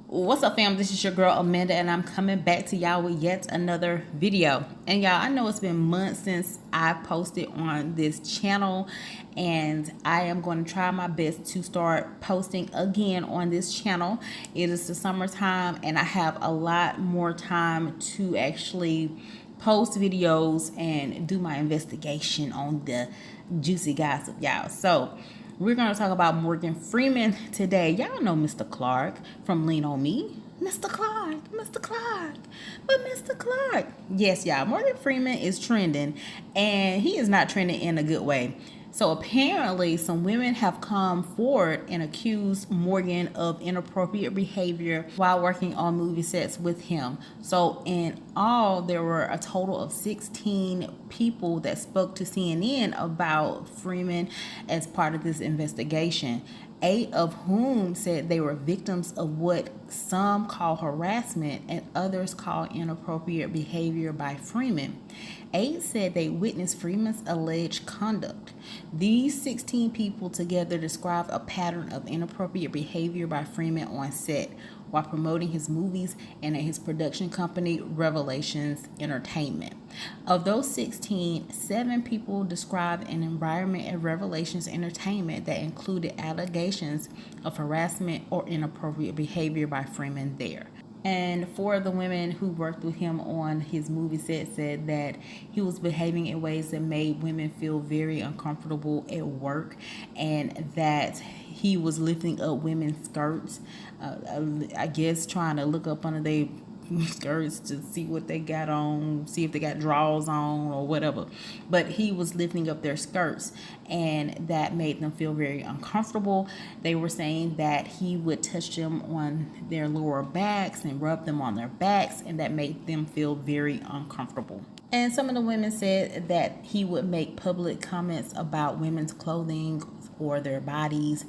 What's up, fam? This is your girl Amanda, and I'm coming back to y'all with yet another video. And y'all, I know it's been months since I posted on this channel, and I am going to try my best to start posting again on this channel. It is the summertime, and I have a lot more time to actually post videos and do my investigation on the juicy gossip, y'all. So we're going to talk about Morgan Freeman today. Y'all know Mr. Clark from Lean On Me. Mr. Clark, Mr. Clark, but Mr. Clark. Yes, y'all, Morgan Freeman is trending, and he is not trending in a good way. So apparently some women have come forward and accused Morgan of inappropriate behavior while working on movie sets with him. So in all, there were a total of 16 people that spoke to CNN about Freeman as part of this investigation. 8 of whom said they were victims of what some call harassment and others call inappropriate behavior by Freeman. 8 said they witnessed Freeman's alleged conduct. These 16 people together described a pattern of inappropriate behavior by Freeman on set while promoting his movies and at his production company, Revelations Entertainment. Of those 16, 7 people described an environment at Revelations Entertainment that included allegations of harassment or inappropriate behavior by Freeman there. And 4 of the women who worked with him on his movie set said that he was behaving in ways that made women feel very uncomfortable at work, and that he was lifting up women's skirts, I guess trying to look up under their skirts to see what they got on, see if they got drawers on or whatever. But he was lifting up their skirts, and that made them feel very uncomfortable. They were saying that he would touch them on their lower backs and rub them on their backs, and that made them feel very uncomfortable. And some of the women said that he would make public comments about women's clothing or their bodies,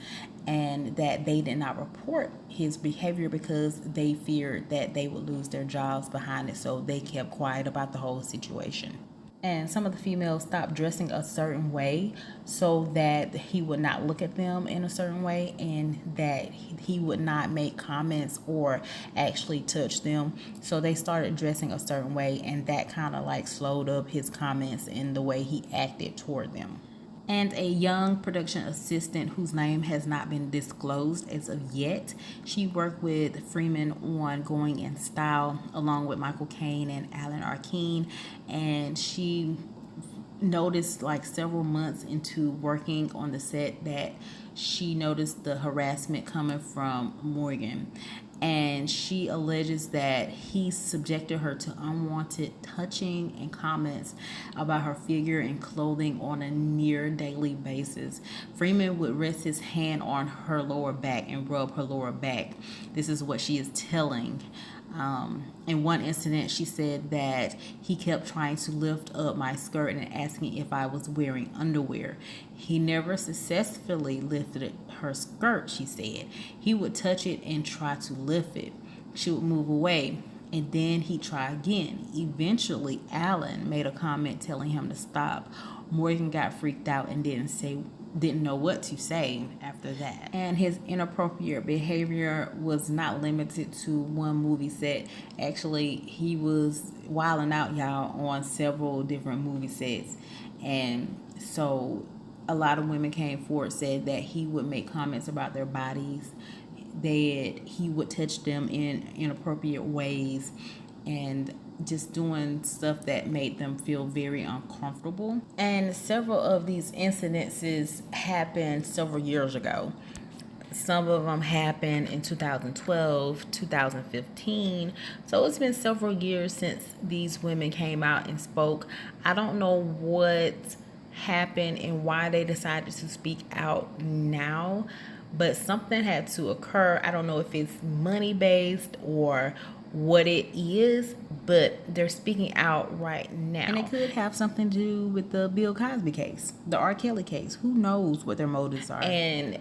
and that they did not report his behavior because they feared that they would lose their jobs behind it, so they kept quiet about the whole situation. And some of the females stopped dressing a certain way so that he would not look at them in a certain way, and that he would not make comments or actually touch them. So they started dressing a certain way, and that kind of like slowed up his comments and the way he acted toward them. And a young production assistant whose name has not been disclosed as of yet. She worked with Freeman on Going in Style along with Michael Caine and Alan Arkin, and she noticed like several months into working on the set that she noticed the harassment coming from Morgan, and she alleges that he subjected her to unwanted touching and comments about her figure and clothing on a near daily basis. Freeman would rest his hand on her lower back and rub her lower back. This is what she is telling. In one incident, she said that he kept trying to lift up my skirt and asking if I was wearing underwear. He never successfully lifted her skirt, she said. He would touch it and try to lift it. She would move away, and then he'd try again. Eventually, Alan made a comment telling him to stop. Morgan got freaked out and didn't know what to say after that. And his inappropriate behavior was not limited to one movie set. Actually, he was wilding out, y'all, on several different movie sets. And so a lot of women came forward, said that he would make comments about their bodies, that he would touch them in inappropriate ways, and just doing stuff that made them feel very uncomfortable. And several of these incidences happened several years ago. Some of them happened in 2012, 2015. So it's been several years since these women came out and spoke. I don't know what happened and why they decided to speak out now, but something had to occur. I don't know if it's money based or what it is, but they're speaking out right now. And it could have something to do with the Bill Cosby case, the R. Kelly case. Who knows what their motives are? And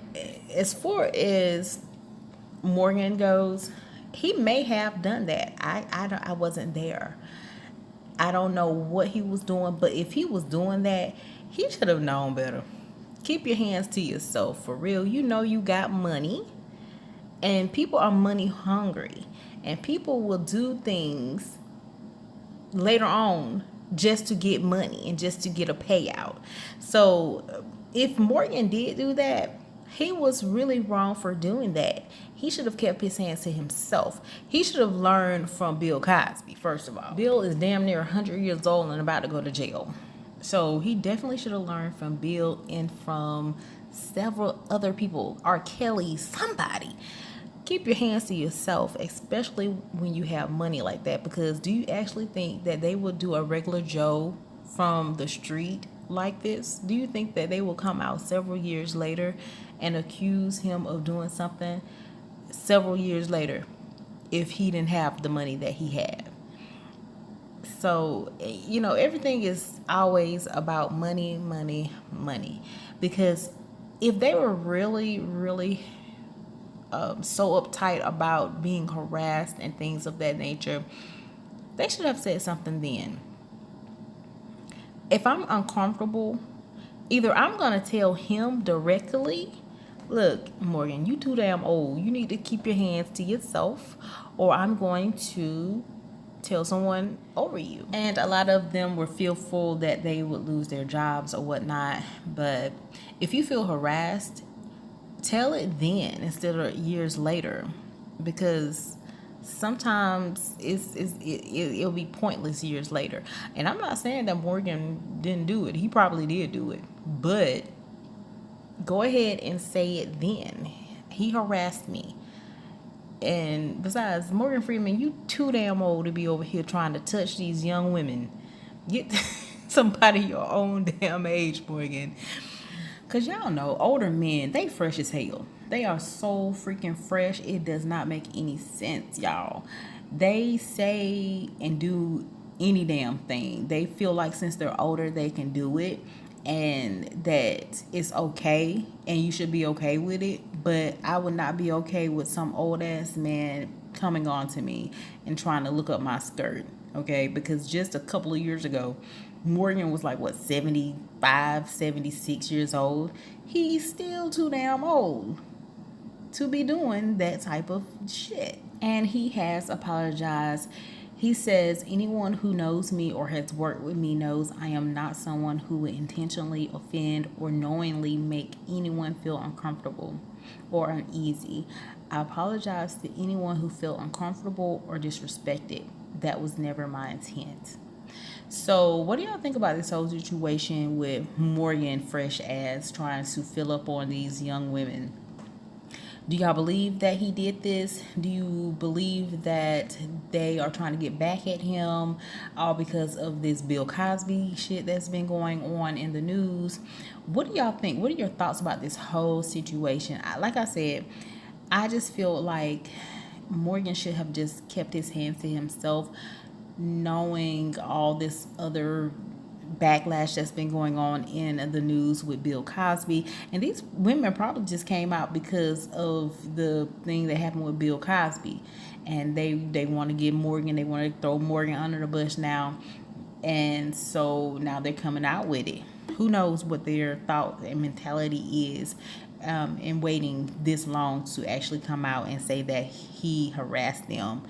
as far as Morgan goes, he may have done that. I wasn't there. I don't know what he was doing, but if he was doing that, he should have known better. Keep your hands to yourself, for real. You know you got money. And people are money hungry, and people will do things later on just to get money and just to get a payout. So if Morgan did do that, he was really wrong for doing that. He should have kept his hands to himself. He should have learned from Bill Cosby, first of all. Bill is damn near 100 years old and about to go to jail. So he definitely should have learned from Bill and from several other people. R. Kelly, somebody. Keep your hands to yourself, especially when you have money like that, because do you actually think that they will do a regular Joe from the street like this? Do you think that they will come out several years later and accuse him of doing something several years later if he didn't have the money that he had? So, you know, everything is always about money, money, money. Because if they were really, really so uptight about being harassed and things of that nature, they should have said something then. If I'm uncomfortable, either I'm going to tell him directly, look, Morgan, you too damn old. You need to keep your hands to yourself, or I'm going to tell someone over you. And a lot of them were fearful that they would lose their jobs or whatnot. But if you feel harassed, tell it then instead of years later, because sometimes it'll be pointless years later. And I'm not saying that Morgan didn't do it. He probably did do it. But go ahead and say it then. He harassed me. And besides, Morgan Freeman, you too damn old to be over here trying to touch these young women. Get somebody your own damn age, Morgan. Because y'all know, older men, they fresh as hell. They are so freaking fresh. It does not make any sense, y'all. They say and do any damn thing. They feel like since they're older, they can do it. And that it's okay. And you should be okay with it. But I would not be okay with some old ass man coming on to me and trying to look up my skirt. Okay? Because just a couple of years ago, Morgan was like, what, 75, 76 years old. He's still too damn old to be doing that type of shit. And he has apologized. He says, anyone who knows me or has worked with me knows I am not someone who would intentionally offend or knowingly make anyone feel uncomfortable or uneasy. I apologize to anyone who felt uncomfortable or disrespected. That was never my intent. So what do y'all think about this whole situation with Morgan fresh ass trying to fill up on these young women? Do y'all believe that he did this? Do you believe that they are trying to get back at him all because of this Bill Cosby shit that's been going on in the news? What do y'all think? What are your thoughts about this whole situation? Like I said, I just feel like Morgan should have just kept his hands to himself, knowing all this other backlash that's been going on in the news with Bill Cosby. And these women probably just came out because of the thing that happened with Bill Cosby. And they want to get Morgan, they want to throw Morgan under the bus now. And so now they're coming out with it. Who knows what their thought and mentality is in waiting this long to actually come out and say that he harassed them.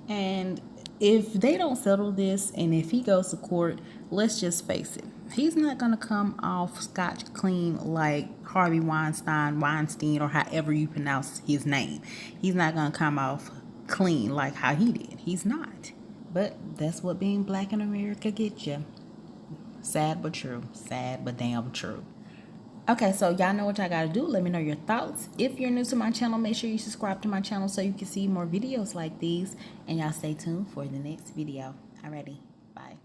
And if they don't settle this, and if he goes to court, let's just face it, he's not going to come off scotch clean like Harvey Weinstein, or however you pronounce his name. He's not going to come off clean like how he did. He's not. But that's what being black in America gets you. Sad but true. Sad but damn true. Okay, so y'all know what y'all gotta do. Let me know your thoughts. If you're new to my channel, make sure you subscribe to my channel so you can see more videos like these. And y'all stay tuned for the next video. Alrighty, bye.